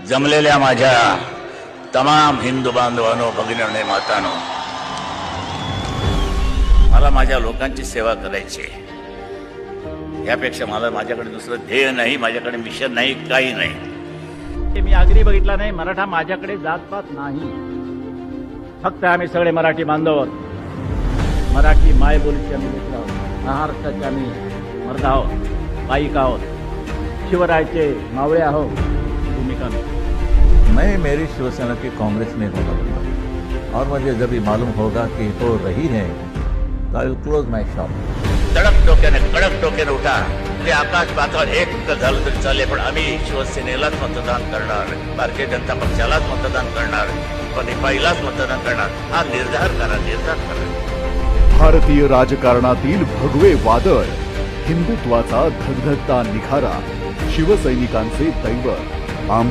जमलेल्या माझ्या तमाम हिंदू बांधवांनो, भगिनींनो, मातांनो, मला माझ्या लोकांची सेवा करायची आहे. यापेक्षा मला माझ्याकडे दुसरं ध्येय नाही, माझ्याकडे मिशन नाही, काही नाही. मी आगरी बघितला नाही. मराठा माझ्याकडे जातपात नाही. फक्त आम्ही सगळे मराठी बांधव आहोत. मराठी मायबोलीचे आम्ही लेकरं आहोत. महाराष्ट्राचे आम्ही मर्द आहोत, बाईक आहोत, शिवरायाचे मावळे आहोत. भूमिका मैं मेरी शिवसेना की कांग्रेस में होगा दूंगा और मुझे जब भी मालूम होगा कि हो रही है तो I will close my shop. कडक डोक्याने उठा. ते आकाश पाताळ एक झालं तरी चालेल, पण आम्ही शिवसेनेलाच मतदान करणार, भारतीय जनता पक्षालाच मतदान करणार, पण रिपाईलाच मतदान करणार. हा निर्धार करा. भारतीय राजकारणातील भगवे वादळ, हिंदुत्वाचा धगधगता निखारा, शिवसैनिकांचे दैवत.